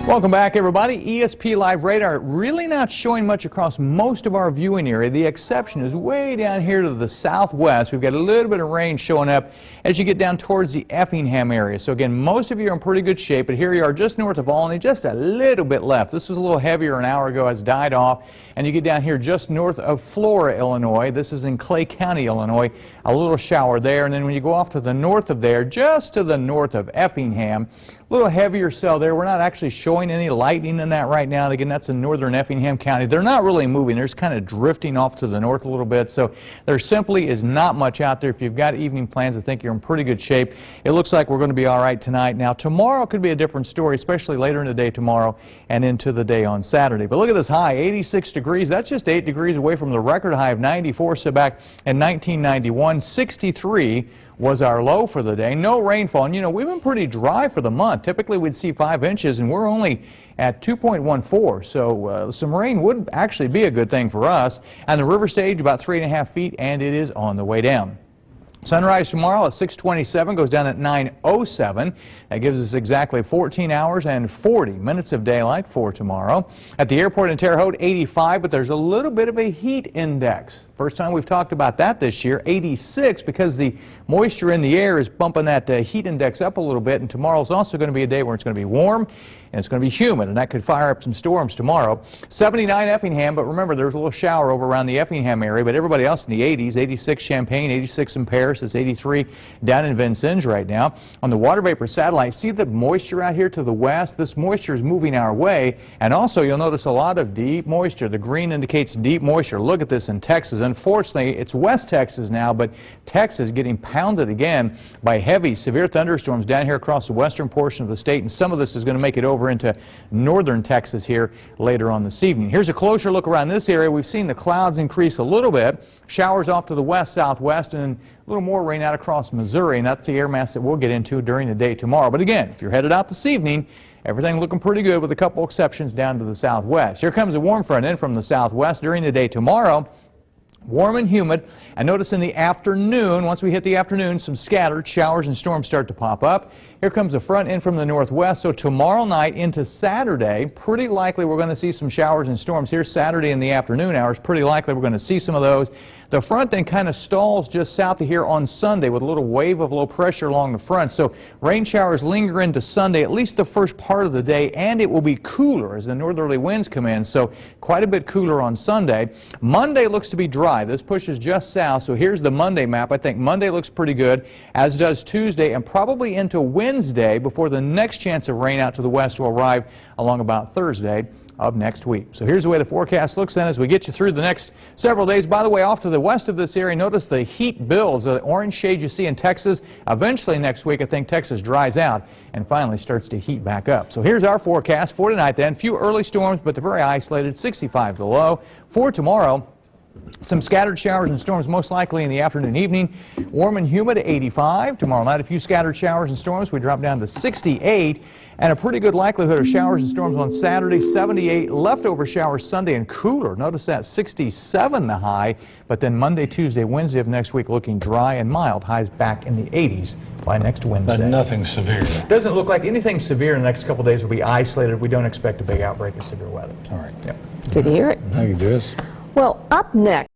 Welcome back, everybody. ESP Live Radar really not showing much across most of our viewing area. The exception is way down here to the southwest. We've got a little bit of rain showing up as you get down towards the Effingham area. So again, most of you are in pretty good shape, but here you are just north of Olney, just a little bit left. This was a little heavier an hour ago, has died off. And you get down here just north of Flora, Illinois. This is in Clay County, Illinois. A little shower there. And then when you go off to the north of there, just to the north of Effingham, a little heavier cell there. We're not actually showing any lightning in that right now. And again, that's in northern Effingham County. They're not really moving. They're just kind of drifting off to the north a little bit. So there simply is not much out there. If you've got evening plans, I think you're in pretty good shape. It looks like we're going to be all right tonight. Now, tomorrow could be a different story, especially later in the day tomorrow and into the day on Saturday. But look at this high, 86 degrees. That's just 8 degrees away from the record high of 94. So back in 1991, 63 was our low for the day. No rainfall. And you know, we've been pretty dry for the month. Typically we'd see 5 inches and we're only at 2.14. So some rain would actually be a good thing for us. And the river stage about 3.5 feet, and it is on the way down. Sunrise tomorrow at 6:27, goes down at 9:07. That gives us exactly 14 hours and 40 minutes of daylight for tomorrow. At the airport in Terre Haute, 85, but there's a little bit of a heat index. First time we've talked about that this year, 86, because the moisture in the air is bumping that heat index up a little bit, and tomorrow's also going to be a day where it's going to be warm and it's going to be humid, and that could fire up some storms tomorrow. 79 Effingham, but remember there's a little shower over around the Effingham area, but everybody else in the 80s, 86 Champaign, 86 in Paris, it's 83 down in Vincennes right now. On the water vapor satellite, see the moisture out here to the west? This moisture is moving our way, and also you'll notice a lot of deep moisture. The green indicates deep moisture. Look at this in Texas. Unfortunately, it's West Texas now, but Texas getting pounded again by heavy, severe thunderstorms down here across the western portion of the state, and some of this is going to make it over into northern Texas here later on this evening. Here's a closer look around this area. We've seen the clouds increase a little bit. Showers off to the west, southwest, and a little more rain out across Missouri, and that's the air mass that we'll get into during the day tomorrow. But again, if you're headed out this evening, everything looking pretty good with a couple exceptions down to the southwest. Here comes a warm front in from the southwest during the day tomorrow. Warm and humid, and notice in the afternoon, once we hit the afternoon, some scattered showers and storms start to pop up. Here comes a front in from the northwest, so tomorrow night into Saturday, pretty likely we're going to see some showers and storms here Saturday in the afternoon hours. Pretty likely we're going to see some of those. The front then kind of stalls just south of here on Sunday with a little wave of low pressure along the front. So rain showers linger into Sunday, at least the first part of the day, and it will be cooler as the northerly winds come in. So quite a bit cooler on Sunday. Monday looks to be dry. This pushes just south. So here's the Monday map. I think Monday looks pretty good, as does Tuesday, and probably into Wednesday before the next chance of rain out to the west will arrive along about Thursday of next week. So here's the way the forecast looks then as we get you through the next several days. By the way, off to the west of this area, notice the heat builds. The orange shade you see in Texas. Eventually next week, I think Texas dries out and finally starts to heat back up. So here's our forecast for tonight then. Few early storms, but they're very isolated, 65 the low. For tomorrow, some scattered showers and storms most likely in the afternoon and evening. Warm and humid at 85. Tomorrow night, a few scattered showers and storms. We drop down to 68. And a pretty good likelihood of showers and storms on Saturday, 78. Leftover showers Sunday and cooler. Notice that 67 the high. But then Monday, Tuesday, Wednesday of next week looking dry and mild. Highs back in the 80s by next Wednesday. But nothing severe. Doesn't look like anything severe in the next couple of days will be isolated. We don't expect a big outbreak of severe weather. All right. Yep. Good to hear it. Thank you, Jess. Well, up next.